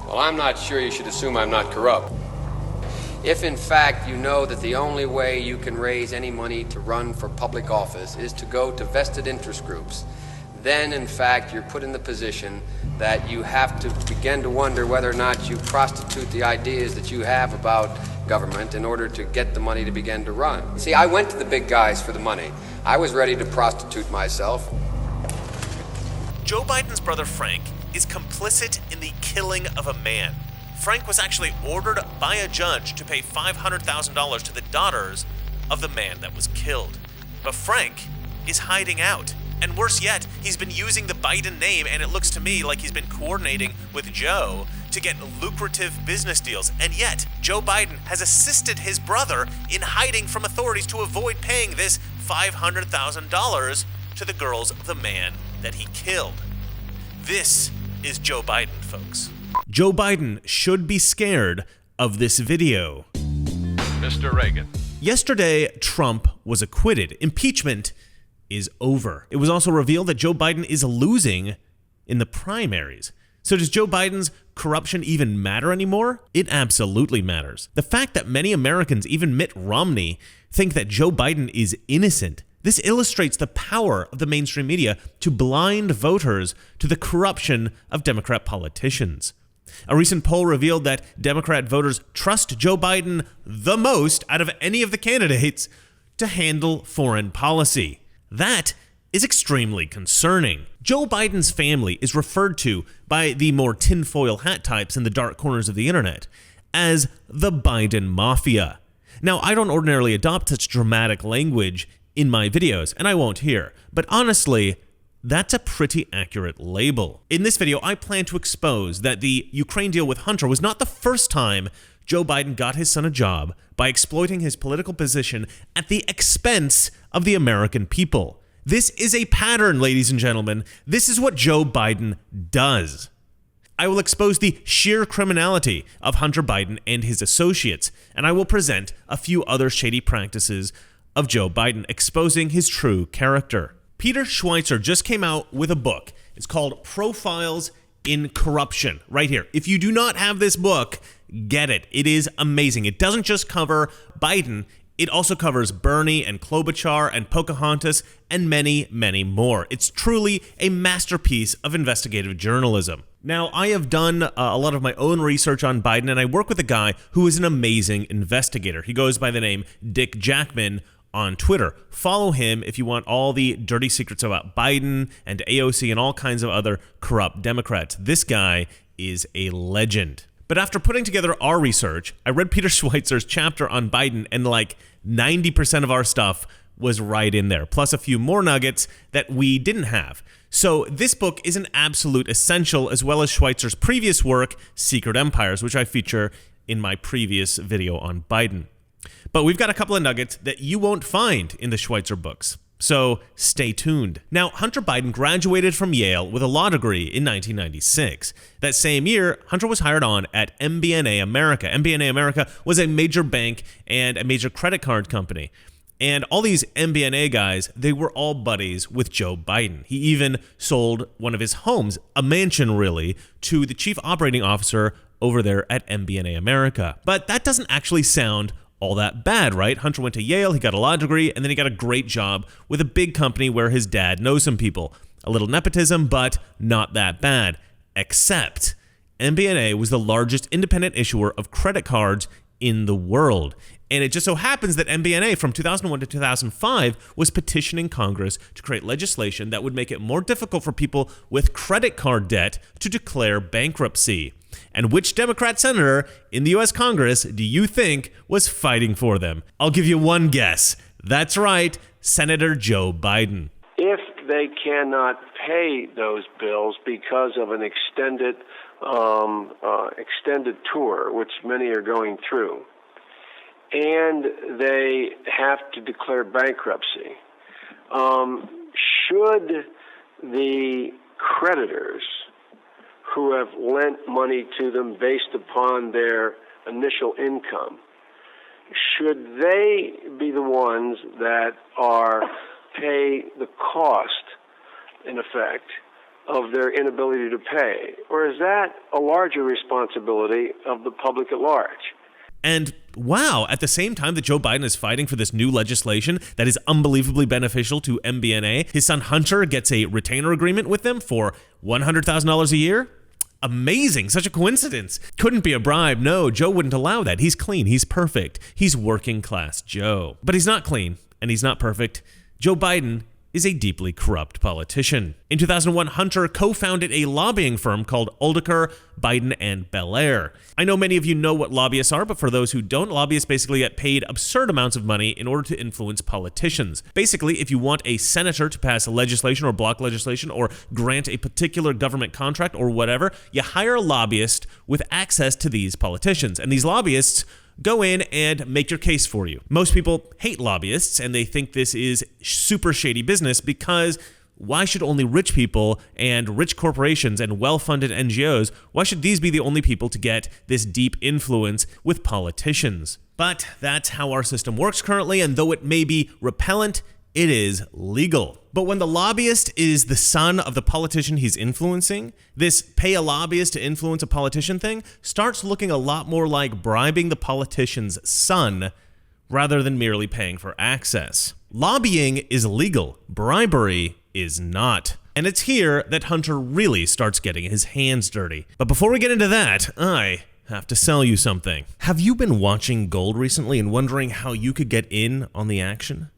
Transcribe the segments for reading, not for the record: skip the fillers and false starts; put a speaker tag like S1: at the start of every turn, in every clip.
S1: Well, I'm not sure you should assume I'm not corrupt. If in fact you know that the only way you can raise any money to run for public office is to go to vested interest groups, then in fact you're put in the position that you have to begin to wonder whether or not you prostitute the ideas that you have about government in order to get the money to begin to run. See, I went to the big guys for the money. I was ready to prostitute myself.
S2: Joe Biden's brother Frank is complicit in the killing of a man. Frank was actually ordered by a judge to pay $500,000 to the daughters of the man that was killed. But Frank is hiding out. And worse yet, he's been using the Biden name, and it looks to me like he's been coordinating with Joe to get lucrative business deals. And yet, Joe Biden has assisted his brother in hiding from authorities to avoid paying this $500,000 to the girls of the man that he killed. This is Joe Biden, folks. Joe Biden should be scared of this video.
S3: Mr. Reagan.
S2: Yesterday, Trump was acquitted. Impeachment is over. It was also revealed that Joe Biden is losing in the primaries. So does Joe Biden's corruption even matter anymore? It absolutely matters. The fact that many Americans, even Mitt Romney, think that Joe Biden is innocent, this illustrates the power of the mainstream media to blind voters to the corruption of Democrat politicians. A recent poll revealed that Democrat voters trust Joe Biden the most out of any of the candidates to handle foreign policy. That is extremely concerning. Joe Biden's family is referred to by the more tinfoil hat types in the dark corners of the internet as the Biden Mafia. Now, I don't ordinarily adopt such dramatic language in my videos, and I won't here, but honestly, that's a pretty accurate label. In this video, I plan to expose that the Ukraine deal with Hunter was not the first time Joe Biden got his son a job by exploiting his political position at the expense of the American people. This is a pattern, ladies and gentlemen. This is what Joe Biden does. I will expose the sheer criminality of Hunter Biden and his associates, and I will present a few other shady practices of Joe Biden, exposing his true character. Peter Schweizer just came out with a book. It's called Profiles in Corruption, right here. If you do not have this book, get it. It is amazing. It doesn't just cover Biden, it also covers Bernie and Klobuchar and Pocahontas and many, many more. It's truly a masterpiece of investigative journalism. Now, I have done a lot of my own research on Biden, and I work with a guy who is an amazing investigator. He goes by the name Dick Jackman on Twitter. Follow him if you want all the dirty secrets about Biden and AOC and all kinds of other corrupt Democrats. This guy is a legend. But after putting together our research, I read Peter Schweizer's chapter on Biden, and like 90% of our stuff was right in there, plus a few more nuggets that we didn't have. So this book is an absolute essential, as well as Schweizer's previous work, Secret Empires, which I feature in my previous video on Biden. But we've got a couple of nuggets that you won't find in the Schweitzer books, so stay tuned. Now, Hunter Biden graduated from Yale with a law degree in 1996. That same year, Hunter was hired on at MBNA America. MBNA America was a major bank and a major credit card company. And all these MBNA guys, they were all buddies with Joe Biden. He even sold one of his homes, a mansion really, to the chief operating officer over there at MBNA America. But that doesn't actually sound all that bad, right? Hunter went to Yale, he got a law degree, and then he got a great job with a big company where his dad knows some people. A little nepotism, but not that bad. Except MBNA was the largest independent issuer of credit cards in the world. And it just so happens that MBNA from 2001 to 2005 was petitioning Congress to create legislation that would make it more difficult for people with credit card debt to declare bankruptcy. And which Democrat senator in the U.S. Congress do you think was fighting for them? I'll give you one guess. That's right, Senator Joe Biden.
S4: If they cannot pay those bills because of an extended tour, which many are going through, and they have to declare bankruptcy, should the creditors who have lent money to them based upon their initial income, should they be the ones that pay the cost, in effect, of their inability to pay? Or is that a larger responsibility of the public at large?
S2: And wow, at the same time that Joe Biden is fighting for this new legislation that is unbelievably beneficial to MBNA, his son Hunter gets a retainer agreement with them for $100,000 a year? Amazing, such a coincidence. Couldn't be a bribe. No, Joe wouldn't allow that. He's clean, he's perfect. He's working class Joe. But he's not clean, and he's not perfect. Joe Biden is a deeply corrupt politician. In 2001, Hunter co-founded a lobbying firm called Aldiker, Biden, and Belair. I know many of you know what lobbyists are, but for those who don't, lobbyists basically get paid absurd amounts of money in order to influence politicians. Basically, if you want a senator to pass legislation or block legislation or grant a particular government contract or whatever, you hire a lobbyist with access to these politicians. And these lobbyists go in and make your case for you. Most people hate lobbyists and they think this is super shady business because why should only rich people and rich corporations and well-funded NGOs, why should these be the only people to get this deep influence with politicians? But that's how our system works currently, and though it may be repellent, it is legal. But when the lobbyist is the son of the politician he's influencing, this pay a lobbyist to influence a politician thing starts looking a lot more like bribing the politician's son rather than merely paying for access. Lobbying is legal, bribery is not. And it's here that Hunter really starts getting his hands dirty. But before we get into that, I have to sell you something. Have you been watching gold recently and wondering how you could get in on the action?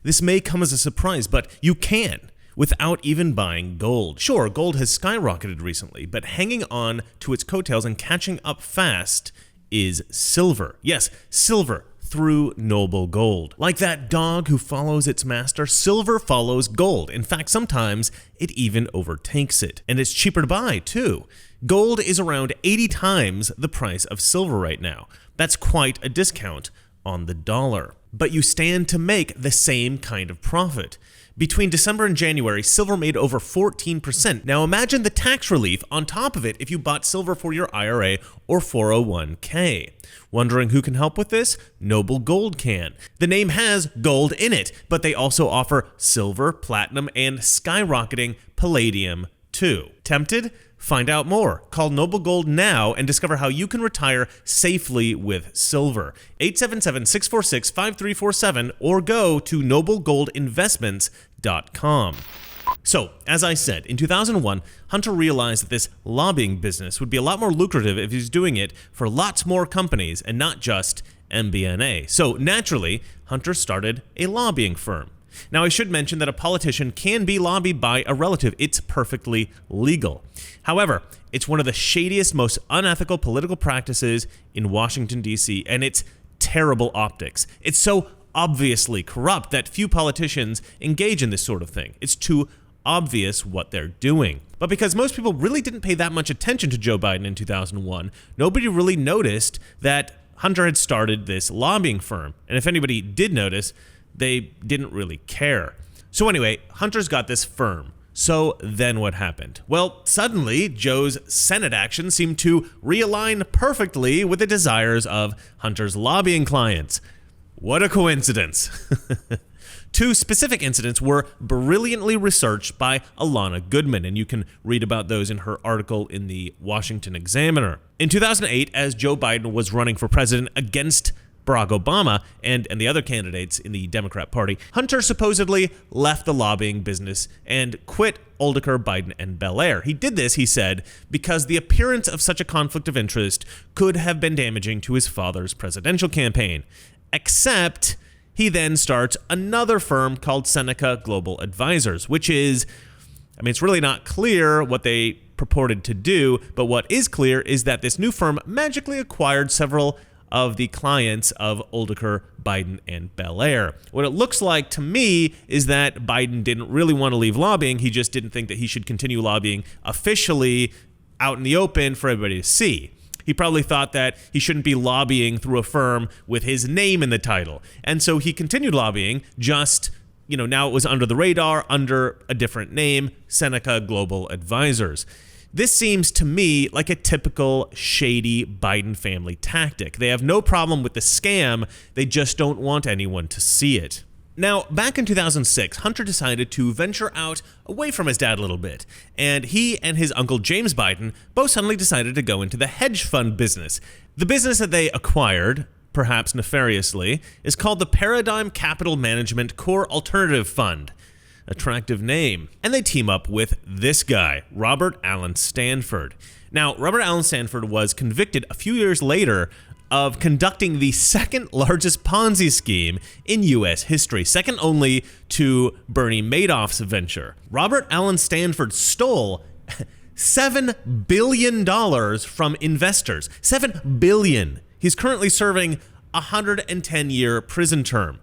S2: This may come as a surprise, but you can without even buying gold. Sure, gold has skyrocketed recently, but hanging on to its coattails and catching up fast is silver. Yes, silver through noble gold. Like that dog who follows its master, silver follows gold. In fact, sometimes it even overtakes it. And it's cheaper to buy, too. Gold is around 80 times the price of silver right now. That's quite a discount on the dollar. But you stand to make the same kind of profit. Between December and January, silver made over 14%. Now imagine the tax relief on top of it if you bought silver for your IRA or 401k. Wondering who can help with this? Noble Gold can. The name has gold in it, but they also offer silver, platinum, and skyrocketing palladium too. Tempted? Find out more. Call Noble Gold now and discover how you can retire safely with silver. 877-646-5347 or go to noblegoldinvestments.com. So, as I said, in 2001, Hunter realized that this lobbying business would be a lot more lucrative if he's doing it for lots more companies and not just MBNA. So, naturally, Hunter started a lobbying firm. Now, I should mention that a politician can be lobbied by a relative. It's perfectly legal. However, it's one of the shadiest, most unethical political practices in Washington, D.C., and it's terrible optics. It's so obviously corrupt that few politicians engage in this sort of thing. It's too obvious what they're doing. But because most people really didn't pay that much attention to Joe Biden in 2001, nobody really noticed that Hunter had started this lobbying firm. And if anybody did notice, they didn't really care. So anyway, Hunter's got this firm. So then what happened? Well, suddenly, Joe's Senate actions seemed to realign perfectly with the desires of Hunter's lobbying clients. What a coincidence. Two specific incidents were brilliantly researched by Alana Goodman, and you can read about those in her article in the Washington Examiner. In 2008, as Joe Biden was running for president against Barack Obama and the other candidates in the Democrat Party, Hunter supposedly left the lobbying business and quit Aldiker, Biden, and Belair. He did this, he said, because the appearance of such a conflict of interest could have been damaging to his father's presidential campaign. Except he then starts another firm called Seneca Global Advisors, which is, it's really not clear what they purported to do, but what is clear is that this new firm magically acquired several of the clients of Aldiker, Biden, and Belair. What it looks like to me is that Biden didn't really want to leave lobbying. He just didn't think that he should continue lobbying officially out in the open for everybody to see. He probably thought that he shouldn't be lobbying through a firm with his name in the title. And so he continued lobbying, just, now it was under the radar, under a different name, Seneca Global Advisors. This seems to me like a typical shady Biden family tactic. They have no problem with the scam, they just don't want anyone to see it. Now, back in 2006, Hunter decided to venture out away from his dad a little bit, and he and his uncle James Biden both suddenly decided to go into the hedge fund business. The business that they acquired, perhaps nefariously, is called the Paradigm Capital Management Core Alternative Fund. Attractive name. And they team up with this guy, Robert Allen Stanford. Now, Robert Allen Stanford was convicted a few years later of conducting the second largest Ponzi scheme in U.S. history, second only to Bernie Madoff's venture. Robert Allen Stanford stole $7 billion from investors. $7 billion. He's currently serving a 110-year prison term.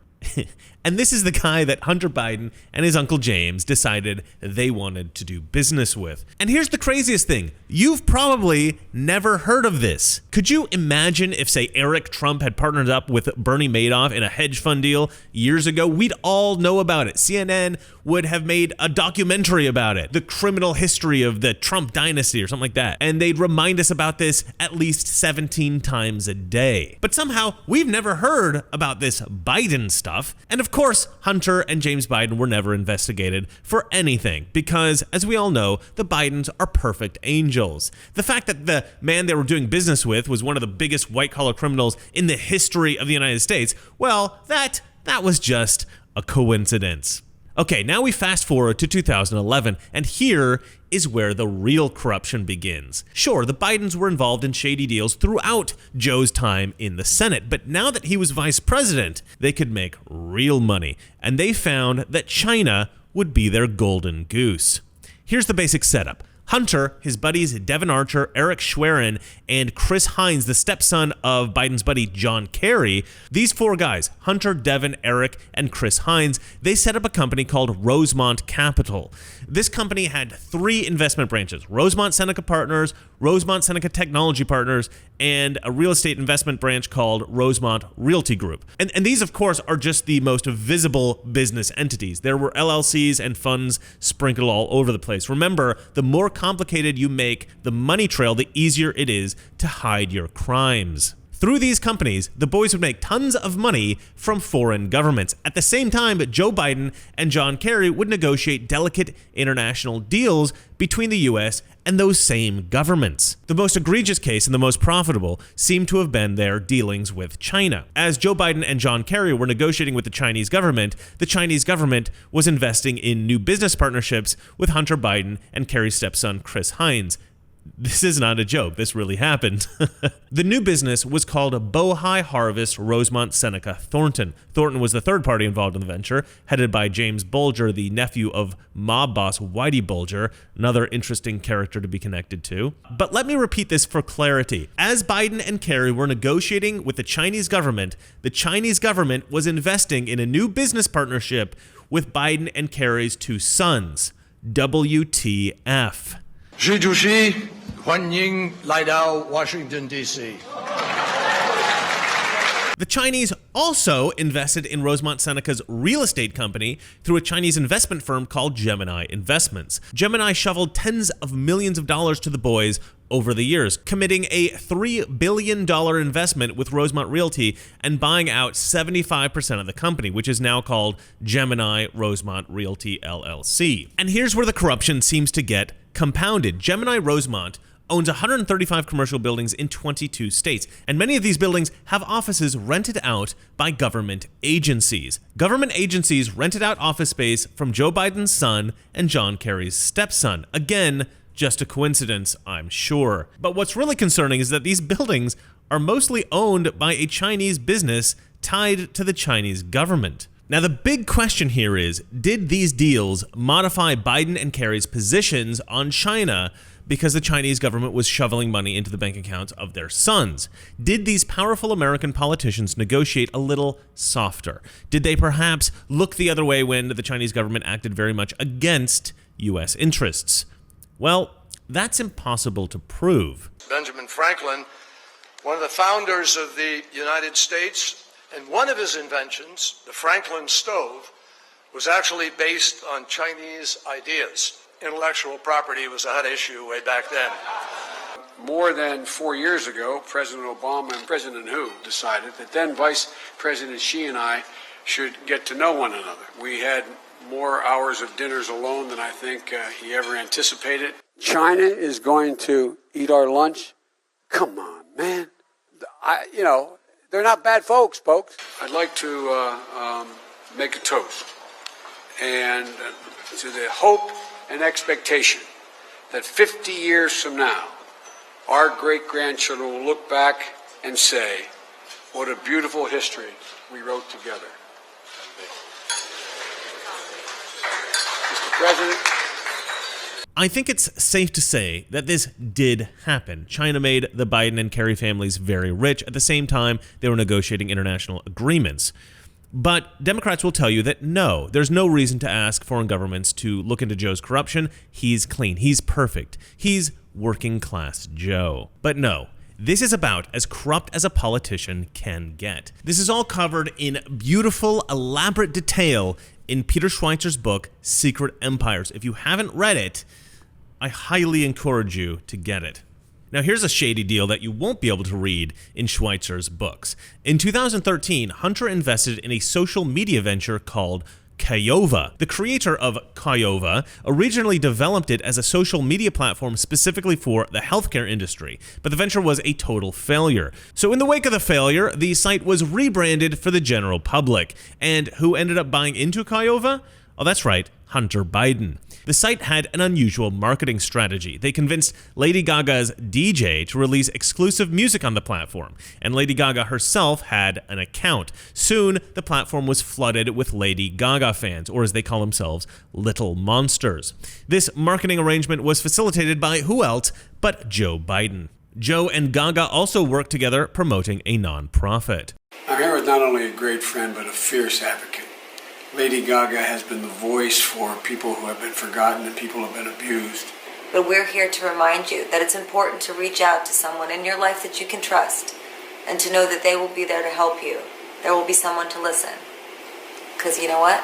S2: And this is the guy that Hunter Biden and his Uncle James decided they wanted to do business with. And here's the craziest thing. You've probably never heard of this. Could you imagine if, say, Eric Trump had partnered up with Bernie Madoff in a hedge fund deal years ago? We'd all know about it. CNN would have made a documentary about it, the criminal history of the Trump dynasty or something like that. And they'd remind us about this at least 17 times a day. But somehow we've never heard about this Biden stuff. And of course, Hunter and James Biden were never investigated for anything because, as we all know, the Bidens are perfect angels. The fact that the man they were doing business with was one of the biggest white-collar criminals in the history of the United States, well, that was just a coincidence. Okay, now we fast forward to 2011, and here is where the real corruption begins. Sure, the Bidens were involved in shady deals throughout Joe's time in the Senate, but now that he was vice president, they could make real money, and they found that China would be their golden goose. Here's the basic setup. Hunter, his buddies Devin Archer, Eric Schwerin, and Chris Hines, the stepson of Biden's buddy John Kerry, these four guys, Hunter, Devin, Eric, and Chris Hines, they set up a company called Rosemont Capital. This company had three investment branches: Rosemont Seneca Partners, Rosemont Seneca Technology Partners, and a real estate investment branch called Rosemont Realty Group. And these, of course, are just the most visible business entities. There were LLCs and funds sprinkled all over the place. Remember, the more complicated you make the money trail, the easier it is to hide your crimes. Through these companies, the boys would make tons of money from foreign governments. At the same time, Joe Biden and John Kerry would negotiate delicate international deals between the U.S. and those same governments. The most egregious case and the most profitable seemed to have been their dealings with China. As Joe Biden and John Kerry were negotiating with the Chinese government was investing in new business partnerships with Hunter Biden and Kerry's stepson, Chris Hines. This is not a joke. This really happened. The new business was called Bohai Harvest Rosemont Seneca Thornton. Thornton was the third party involved in the venture, headed by James Bulger, the nephew of mob boss Whitey Bulger, another interesting character to be connected to. But let me repeat this for clarity. As Biden and Kerry were negotiating with the Chinese government was investing in a new business partnership with Biden and Kerry's two sons. WTF.
S5: 习主席，欢迎来到 Washington, D.C.
S2: The Chinese also invested in Rosemont Seneca's real estate company through a Chinese investment firm called Gemini Investments. Gemini shoveled tens of millions of dollars to the boys over the years, committing a $3 billion investment with Rosemont Realty and buying out 75% of the company, which is now called Gemini Rosemont Realty LLC. And here's where the corruption seems to get compounded. Gemini Rosemont owns 135 commercial buildings in 22 states, and many of these buildings have offices rented out by government agencies. Government agencies rented out office space from Joe Biden's son and John Kerry's stepson. Again, just a coincidence, I'm sure. But what's really concerning is that these buildings are mostly owned by a Chinese business tied to the Chinese government. Now, the big question here is, did these deals modify Biden and Kerry's positions on China because the Chinese government was shoveling money into the bank accounts of their sons? Did these powerful American politicians negotiate a little softer? Did they perhaps look the other way when the Chinese government acted very much against U.S. interests? Well, that's impossible to prove.
S5: Benjamin Franklin, one of the founders of the United States, and one of his inventions, the Franklin stove, was actually based on Chinese ideas. Intellectual property was a hot issue way back then.
S6: More than 4 years ago, President Obama and President Hu decided that then Vice President Xi and I should get to know one another. We had more hours of dinners alone than I think he ever anticipated. China is going to eat our lunch? Come on, man. They're not bad folks. I'd like to make a toast and to the hope and expectation that 50 years from now, our great-grandchildren will look back and say, what a beautiful history we wrote together. Mr. President.
S2: I think it's safe to say that this did happen. China made the Biden and Kerry families very rich. At the same time, they were negotiating international agreements. But Democrats will tell you that no, there's no reason to ask foreign governments to look into Joe's corruption. He's clean. He's perfect. He's working class Joe. But no, this is about as corrupt as a politician can get. This is all covered in beautiful, elaborate detail in Peter Schweizer's book, Secret Empires. If you haven't read it, I highly encourage you to get it. Now, here's a shady deal that you won't be able to read in Schweizer's books. In 2013, Hunter invested in a social media venture called Kayova. The creator of Kayova originally developed it as a social media platform specifically for the healthcare industry, but the venture was a total failure. So in the wake of the failure, the site was rebranded for the general public. And who ended up buying into Kayova? Oh, that's right, Hunter Biden. The site had an unusual marketing strategy. They convinced Lady Gaga's DJ to release exclusive music on the platform, and Lady Gaga herself had an account. Soon, the platform was flooded with Lady Gaga fans, or as they call themselves, Little Monsters. This marketing arrangement was facilitated by who else but Joe Biden. Joe and Gaga also worked together promoting a nonprofit.
S6: I'm here with not only a great friend, but a fierce advocate. Lady Gaga has been the voice for people who have been forgotten and people who have been abused.
S7: But we're here to remind you that it's important to reach out to someone in your life that you can trust and to know that they will be there to help you. There will be someone to listen. Because you know what?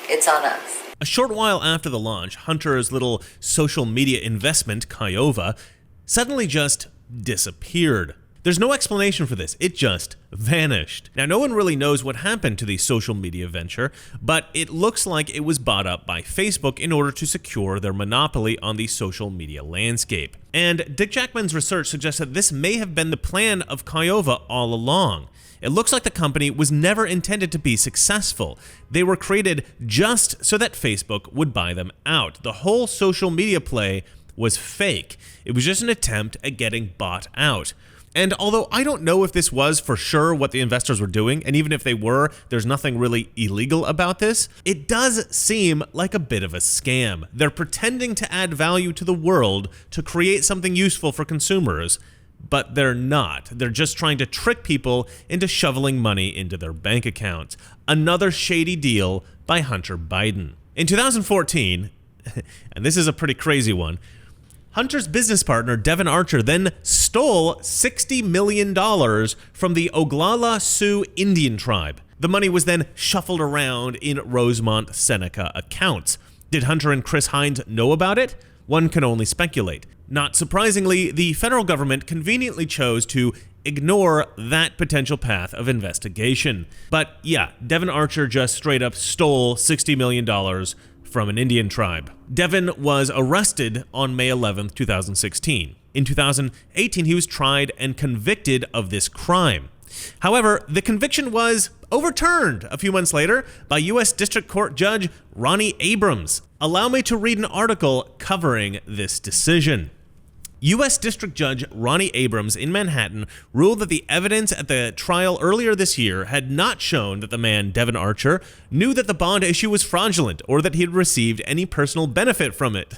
S7: It's on us.
S2: A short while after the launch, Hunter's little social media investment, Kayova, suddenly just disappeared. There's no explanation for this. It just vanished. Now, no one really knows what happened to the social media venture, but it looks like it was bought up by Facebook in order to secure their monopoly on the social media landscape. And Dick Jackman's research suggests that this may have been the plan of Kayova all along. It looks like the company was never intended to be successful. They were created just so that Facebook would buy them out. The whole social media play was fake. It was just an attempt at getting bought out. And although I don't know if this was for sure what the investors were doing, and even if they were, there's nothing really illegal about this, it does seem like a bit of a scam. They're pretending to add value to the world to create something useful for consumers, but they're not. They're just trying to trick people into shoveling money into their bank accounts. Another shady deal by Hunter Biden. In 2014, and this is a pretty crazy one, Hunter's business partner, Devin Archer, then stole $60 million from the Oglala Sioux Indian tribe. The money was then shuffled around in Rosemont Seneca accounts. Did Hunter and Chris Hines know about it? One can only speculate. Not surprisingly, the federal government conveniently chose to ignore that potential path of investigation. But yeah, Devin Archer just straight up stole $60 million from an Indian tribe. Devin was arrested on May 11, 2016. In 2018, he was tried and convicted of this crime. However, the conviction was overturned a few months later by U.S. District Court Judge Ronnie Abrams. Allow me to read an article covering this decision. U.S. District Judge Ronnie Abrams in Manhattan ruled that the evidence at the trial earlier this year had not shown that the man, Devin Archer, knew that the bond issue was fraudulent or that he had received any personal benefit from it.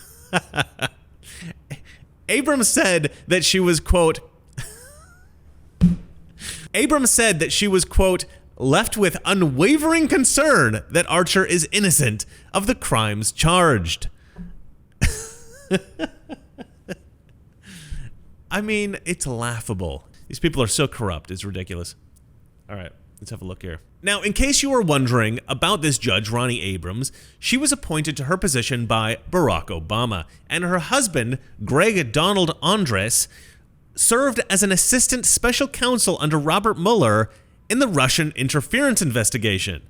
S2: Abrams said that she was, quote, left with unwavering concern that Archer is innocent of the crimes charged. I mean, it's laughable. These people are so corrupt, it's ridiculous. All right, let's have a look here. Now, in case you were wondering about this judge, Ronnie Abrams, she was appointed to her position by Barack Obama, and her husband, Greg Donald Andres, served as an assistant special counsel under Robert Mueller in the Russian interference investigation.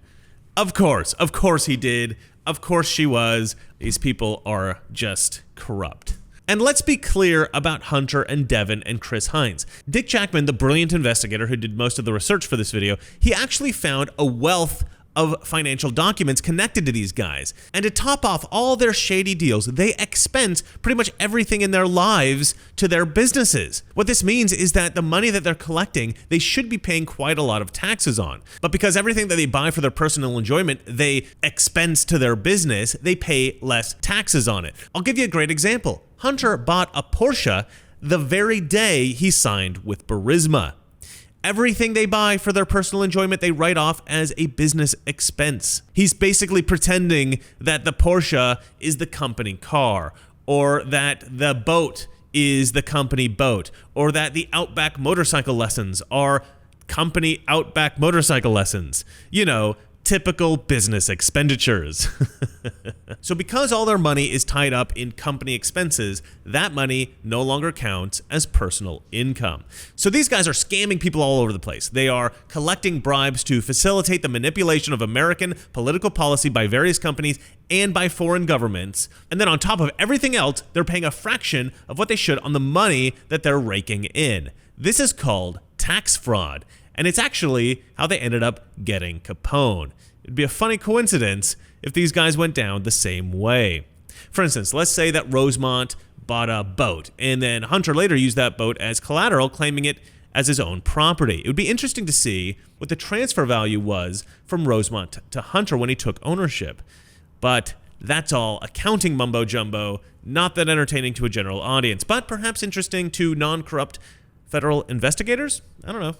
S2: Of course he did. Of course she was. These people are just corrupt. And let's be clear about Hunter and Devin and Chris Hines. Dick Jackman, the brilliant investigator who did most of the research for this video, he actually found a wealth of financial documents connected to these guys. And to top off all their shady deals, they expense pretty much everything in their lives to their businesses. What this means is that the money that they're collecting, they should be paying quite a lot of taxes on. But because everything that they buy for their personal enjoyment, they expense to their business, they pay less taxes on it. I'll give you a great example. Hunter bought a Porsche the very day he signed with Burisma. Everything they buy for their personal enjoyment, they write off as a business expense. He's basically pretending that the Porsche is the company car, or that the boat is the company boat, or that the Outback motorcycle lessons are company Outback motorcycle lessons. You know, typical business expenditures. So because all their money is tied up in company expenses, that money no longer counts as personal income. So these guys are scamming people all over the place. They are collecting bribes to facilitate the manipulation of American political policy by various companies and by foreign governments. And then on top of everything else, they're paying a fraction of what they should on the money that they're raking in. This is called tax fraud. And it's actually how they ended up getting Capone. It'd be a funny coincidence if these guys went down the same way. For instance, let's say that Rosemont bought a boat, and then Hunter later used that boat as collateral, claiming it as his own property. It would be interesting to see what the transfer value was from Rosemont to Hunter when he took ownership. But that's all accounting mumbo-jumbo, not that entertaining to a general audience, but perhaps interesting to non-corrupt federal investigators? I don't know.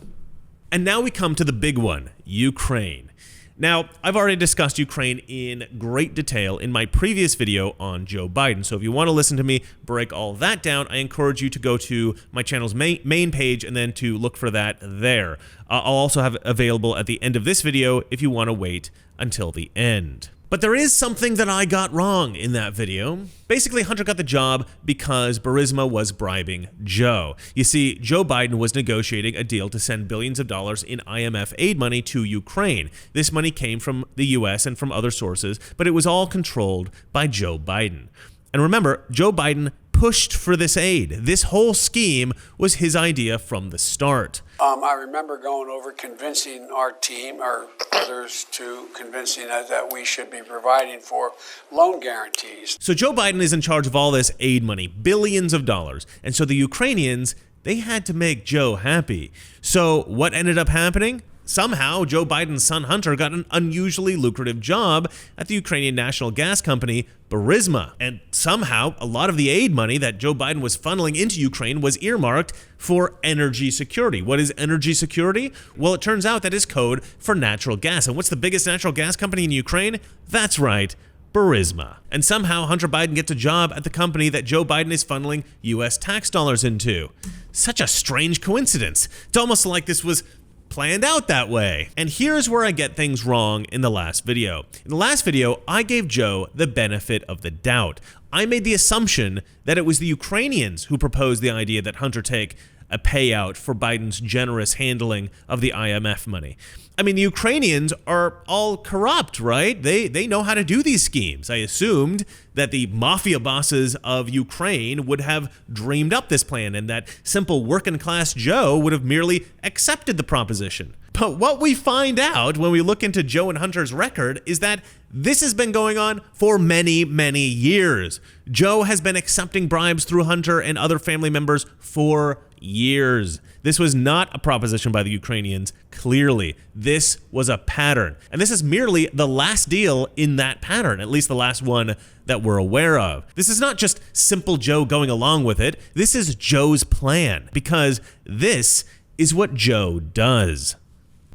S2: And now we come to the big one, Ukraine. Now, I've already discussed Ukraine in great detail in my previous video on Joe Biden, so if you want to listen to me break all that down, I encourage you to go to my channel's main page and then to look for that there. I'll also have it available at the end of this video if you want to wait until the end. But there is something that I got wrong in that video. Basically, Hunter got the job because Burisma was bribing Joe. You see, Joe Biden was negotiating a deal to send billions of dollars in IMF aid money to Ukraine. This money came from the US and from other sources, but it was all controlled by Joe Biden. And remember, Joe Biden pushed for this aid. This whole scheme was his idea from the start.
S6: I remember going over convincing our team, or others, to convincing us that we should be providing for loan guarantees.
S2: So Joe Biden is in charge of all this aid money, billions of dollars. And so the Ukrainians, they had to make Joe happy. So what ended up happening? Somehow, Joe Biden's son Hunter got an unusually lucrative job at the Ukrainian national gas company, Burisma. And somehow, a lot of the aid money that Joe Biden was funneling into Ukraine was earmarked for energy security. What is energy security? Well, it turns out that is code for natural gas. And what's the biggest natural gas company in Ukraine? That's right, Burisma. And somehow, Hunter Biden gets a job at the company that Joe Biden is funneling U.S. tax dollars into. Such a strange coincidence. It's almost like this was planned out that way. And here's where I get things wrong in the last video. In the last video, I gave Joe the benefit of the doubt. I made the assumption that it was the Ukrainians who proposed the idea that Hunter take a payout for Biden's generous handling of the IMF money. I mean, the Ukrainians are all corrupt, right? They know how to do these schemes. I assumed that the mafia bosses of Ukraine would have dreamed up this plan and that simple working class Joe would have merely accepted the proposition. But what we find out when we look into Joe and Hunter's record is that this has been going on for many, many years. Joe has been accepting bribes through Hunter and other family members for years. This was not a proposition by the Ukrainians. Clearly, this was a pattern. And this is merely the last deal in that pattern, at least the last one that we're aware of. This is not just simple Joe going along with it. This is Joe's plan, because this is what Joe does.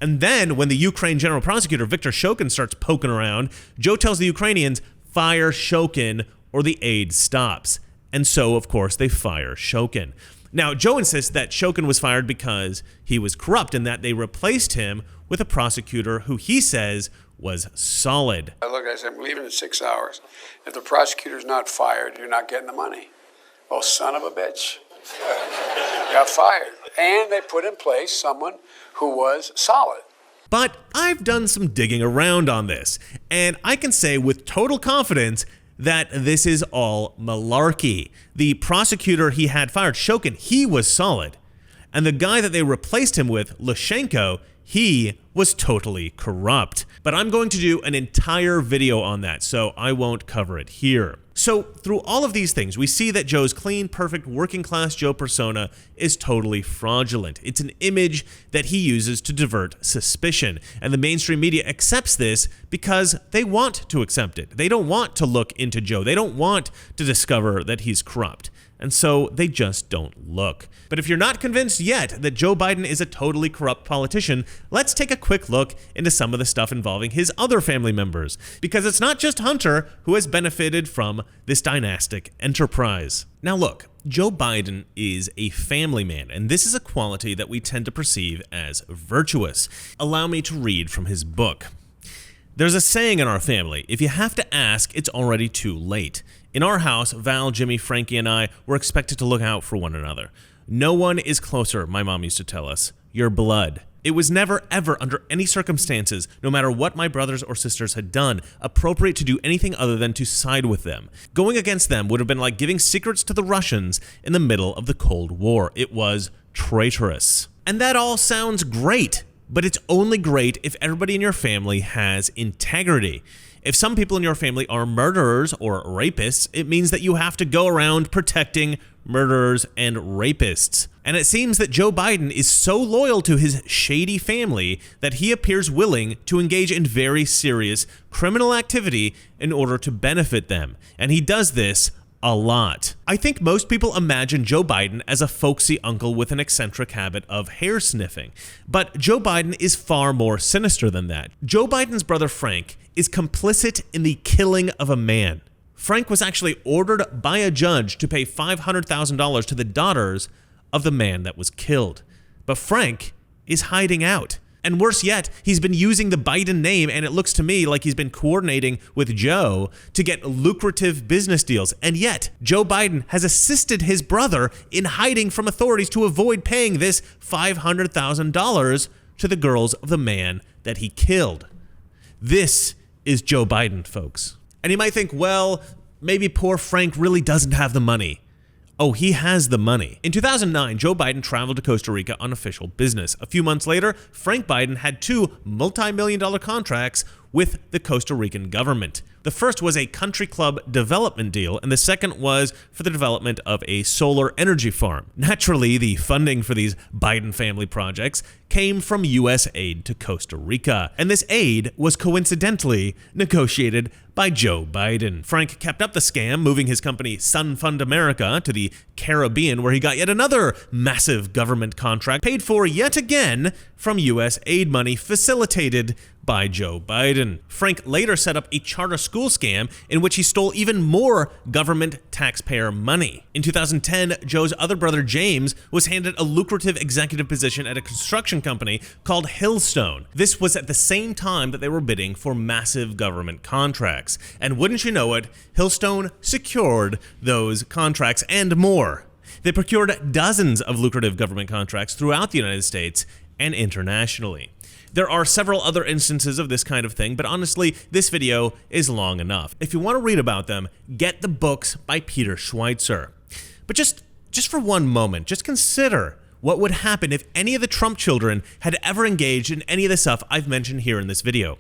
S2: And then when the Ukraine general prosecutor, Viktor Shokin, starts poking around, Joe tells the Ukrainians, fire Shokin or the aid stops. And so, of course, they fire Shokin. Now, Joe insists that Shokin was fired because he was corrupt and that they replaced him with a prosecutor who he says was solid.
S6: I said, I'm leaving in 6 hours. If the prosecutor's not fired, you're not getting the money. Oh, son of a bitch. Got fired. And they put in place someone who was solid.
S2: But I've done some digging around on this, and I can say with total confidence that this is all malarkey. The prosecutor he had fired, Shokin, he was solid. And the guy that they replaced him with, Lushenko, he was totally corrupt. But I'm going to do an entire video on that, so I won't cover it here. So through all of these things, we see that Joe's clean, perfect, working-class Joe persona is totally fraudulent. It's an image that he uses to divert suspicion, and the mainstream media accepts this because they want to accept it. They don't want to look into Joe. They don't want to discover that he's corrupt. And so they just don't look. But if you're not convinced yet that Joe Biden is a totally corrupt politician, let's take a quick look into some of the stuff involving his other family members. Because it's not just Hunter who has benefited from this dynastic enterprise. Now look, Joe Biden is a family man, and this is a quality that we tend to perceive as virtuous. Allow me to read from his book. There's a saying in our family, if you have to ask, it's already too late. In our house, Val, Jimmy, Frankie, and I were expected to look out for one another. No one is closer, my mom used to tell us. Your blood. It was never, ever, under any circumstances, no matter what my brothers or sisters had done, appropriate to do anything other than to side with them. Going against them would have been like giving secrets to the Russians in the middle of the Cold War. It was traitorous. And that all sounds great, but it's only great if everybody in your family has integrity. If some people in your family are murderers or rapists, it means that you have to go around protecting murderers and rapists. And it seems that Joe Biden is so loyal to his shady family that he appears willing to engage in very serious criminal activity in order to benefit them. And he does this a lot. I think most people imagine Joe Biden as a folksy uncle with an eccentric habit of hair sniffing. But Joe Biden is far more sinister than that. Joe Biden's brother Frank is complicit in the killing of a man. Frank was actually ordered by a judge to pay $500,000 to the daughters of the man that was killed. But Frank is hiding out. And worse yet, he's been using the Biden name, and it looks to me like he's been coordinating with Joe to get lucrative business deals. And yet, Joe Biden has assisted his brother in hiding from authorities to avoid paying this $500,000 to the girls of the man that he killed. This is Joe Biden, folks. And you might think, well, maybe poor Frank really doesn't have the money. Oh, he has the money. In 2009, Joe Biden traveled to Costa Rica on official business. A few months later, Frank Biden had two multi-million-dollar contracts with the Costa Rican government. The first was a country club development deal, and the second was for the development of a solar energy farm. Naturally, the funding for these Biden family projects came from U.S. aid to Costa Rica, and this aid was coincidentally negotiated by Joe Biden. Frank kept up the scam, moving his company Sun Fund America to the Caribbean, where he got yet another massive government contract paid for yet again from U.S. aid money facilitated by Joe Biden. Frank later set up a charter school scam in which he stole even more government taxpayer money. In 2010, Joe's other brother James was handed a lucrative executive position at a construction company called Hillstone. This was at the same time that they were bidding for massive government contracts. And wouldn't you know it, Hillstone secured those contracts and more. They procured dozens of lucrative government contracts throughout the United States and internationally. There are several other instances of this kind of thing, but honestly, this video is long enough. If you want to read about them, get the books by Peter Schweitzer. But just for one moment, just consider what would happen if any of the Trump children had ever engaged in any of the stuff I've mentioned here in this video.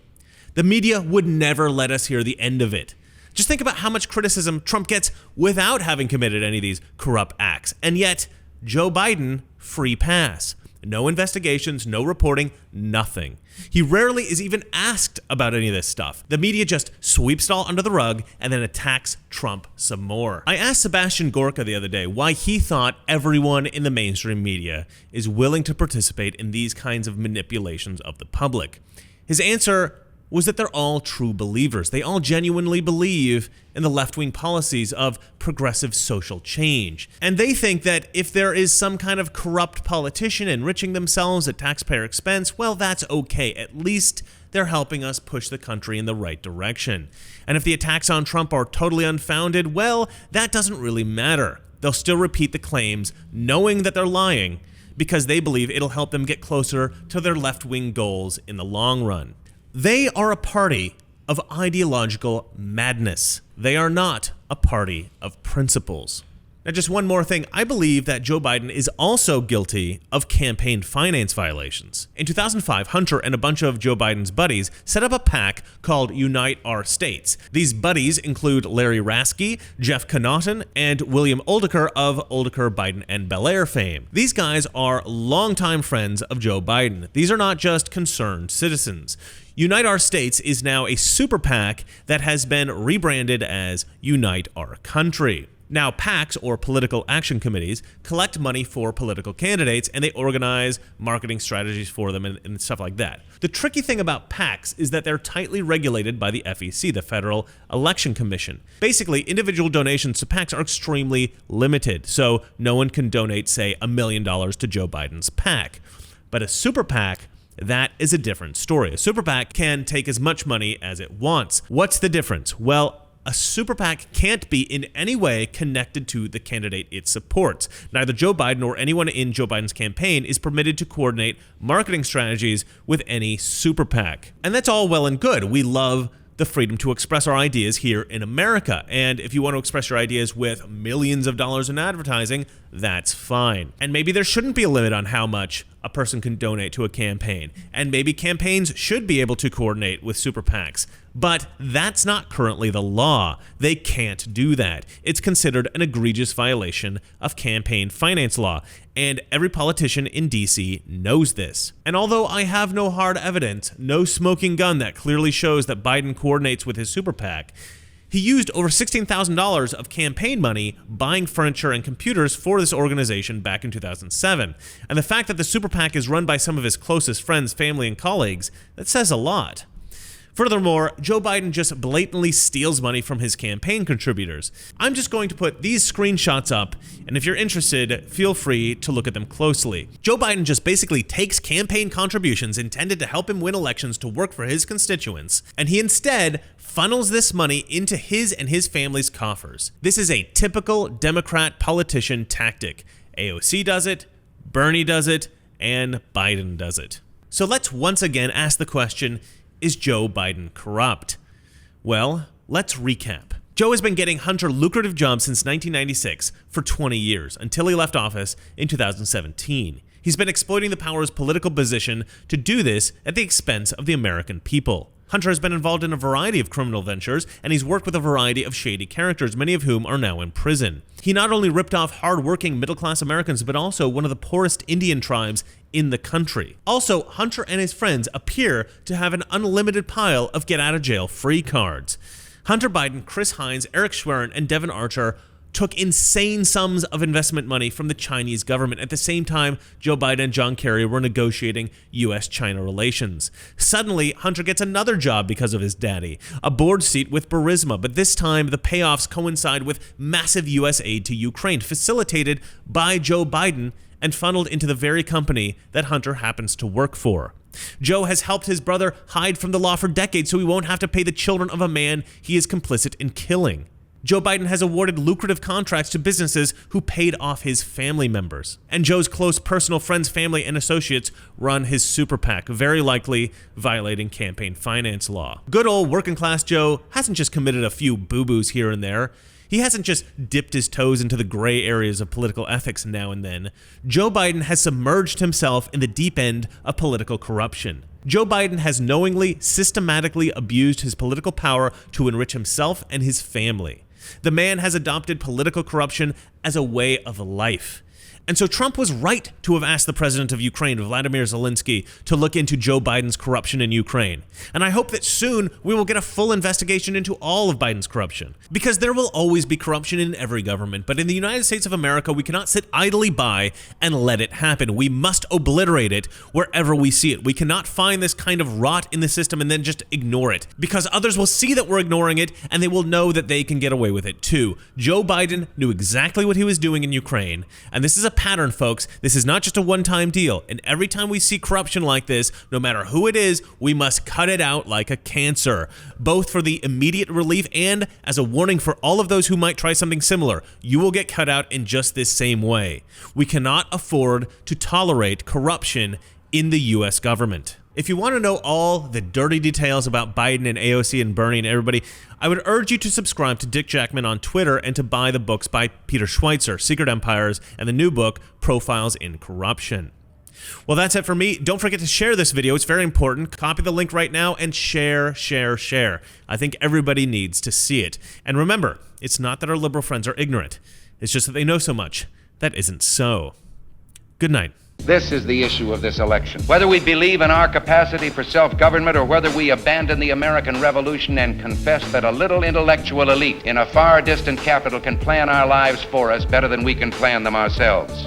S2: The media would never let us hear the end of it. Just think about how much criticism Trump gets without having committed any of these corrupt acts. And yet, Joe Biden, free pass. No investigations, no reporting, nothing. He rarely is even asked about any of this stuff. The media just sweeps it all under the rug and then attacks Trump some more. I asked Sebastian Gorka the other day why he thought everyone in the mainstream media is willing to participate in these kinds of manipulations of the public. His answer was that they're all true believers. They all genuinely believe in the left-wing policies of progressive social change. And they think that if there is some kind of corrupt politician enriching themselves at taxpayer expense, well, that's okay. At least they're helping us push the country in the right direction. And if the attacks on Trump are totally unfounded, well, that doesn't really matter. They'll still repeat the claims, knowing that they're lying, because they believe it'll help them get closer to their left-wing goals in the long run. They are a party of ideological madness. They are not a party of principles. Now, just one more thing. I believe that Joe Biden is also guilty of campaign finance violations. In 2005, Hunter and a bunch of Joe Biden's buddies set up a PAC called Unite Our States. These buddies include Larry Raske, Jeff Connaughton, and William Oldeker of Oldeker, Biden, and Belair fame. These guys are longtime friends of Joe Biden. These are not just concerned citizens. Unite Our States is now a super PAC that has been rebranded as Unite Our Country. Now, PACs, or political action committees, collect money for political candidates, and they organize marketing strategies for them and stuff like that. The tricky thing about PACs is that they're tightly regulated by the FEC, the Federal Election Commission. Basically, individual donations to PACs are extremely limited, so no one can donate, say, $1 million to Joe Biden's PAC. But a super PAC, that is a different story. A super PAC can take as much money as it wants. What's the difference? Well, a super PAC can't be in any way connected to the candidate it supports. Neither Joe Biden or anyone in Joe Biden's campaign is permitted to coordinate marketing strategies with any super PAC. And that's all well and good. We love the freedom to express our ideas here in America. And if you want to express your ideas with millions of dollars in advertising, that's fine. And maybe there shouldn't be a limit on how much a person can donate to a campaign. And maybe campaigns should be able to coordinate with super PACs. But that's not currently the law. They can't do that. It's considered an egregious violation of campaign finance law. And every politician in DC knows this. And although I have no hard evidence, no smoking gun that clearly shows that Biden coordinates with his super PAC, he used over $16,000 of campaign money buying furniture and computers for this organization back in 2007. And the fact that the super PAC is run by some of his closest friends, family, and colleagues, that says a lot. Furthermore, Joe Biden just blatantly steals money from his campaign contributors. I'm just going to put these screenshots up, and if you're interested, feel free to look at them closely. Joe Biden just basically takes campaign contributions intended to help him win elections to work for his constituents, and he instead funnels this money into his and his family's coffers. This is a typical Democrat politician tactic. AOC does it, Bernie does it, and Biden does it. So let's once again ask the question, is Joe Biden corrupt? Well, let's recap. Joe has been getting Hunter lucrative jobs since 1996 for 20 years, until he left office in 2017. He's been exploiting the power's political position to do this at the expense of the American people. Hunter has been involved in a variety of criminal ventures, and he's worked with a variety of shady characters, many of whom are now in prison. He not only ripped off hard-working middle-class Americans, but also one of the poorest Indian tribes in the country. Also, Hunter and his friends appear to have an unlimited pile of get-out-of-jail-free cards. Hunter Biden, Chris Hines, Eric Schwerin, and Devin Archer took insane sums of investment money from the Chinese government at the same time Joe Biden and John Kerry were negotiating U.S.-China relations. Suddenly, Hunter gets another job because of his daddy, a board seat with Burisma, but this time the payoffs coincide with massive U.S. aid to Ukraine, facilitated by Joe Biden and funneled into the very company that Hunter happens to work for. Joe has helped his brother hide from the law for decades so he won't have to pay the children of a man he is complicit in killing. Joe Biden has awarded lucrative contracts to businesses who paid off his family members. And Joe's close personal friends, family, and associates run his super PAC, very likely violating campaign finance law. Good old working class Joe hasn't just committed a few boo-boos here and there. He hasn't just dipped his toes into the gray areas of political ethics now and then. Joe Biden has submerged himself in the deep end of political corruption. Joe Biden has knowingly, systematically abused his political power to enrich himself and his family. The man has adopted political corruption as a way of life. And so Trump was right to have asked the president of Ukraine, Vladimir Zelensky, to look into Joe Biden's corruption in Ukraine. And I hope that soon we will get a full investigation into all of Biden's corruption. Because there will always be corruption in every government, but in the United States of America, we cannot sit idly by and let it happen. We must obliterate it wherever we see it. We cannot find this kind of rot in the system and then just ignore it. Because others will see that we're ignoring it, and they will know that they can get away with it too. Joe Biden knew exactly what he was doing in Ukraine, and this is a pattern, folks. This is not just a one-time deal. And every time we see corruption like this, no matter who it is, we must cut it out like a cancer, both for the immediate relief and as a warning for all of those who might try something similar. You will get cut out in just this same way. We cannot afford to tolerate corruption in the U.S. government. If you want to know all the dirty details about Biden and AOC and Bernie and everybody, I would urge you to subscribe to Dick Jackman on Twitter and to buy the books by Peter Schweitzer, Secret Empires, and the new book, Profiles in Corruption. Well, that's it for me. Don't forget to share this video. It's very important. Copy the link right now and share. I think everybody needs to see it. And remember, it's not that our liberal friends are ignorant. It's just that they know so much. That isn't so. Good night.
S8: This is the issue of this election. Whether we believe in our capacity for self-government or whether we abandon the American Revolution and confess that a little intellectual elite in a far distant capital can plan our lives for us better than we can plan them ourselves.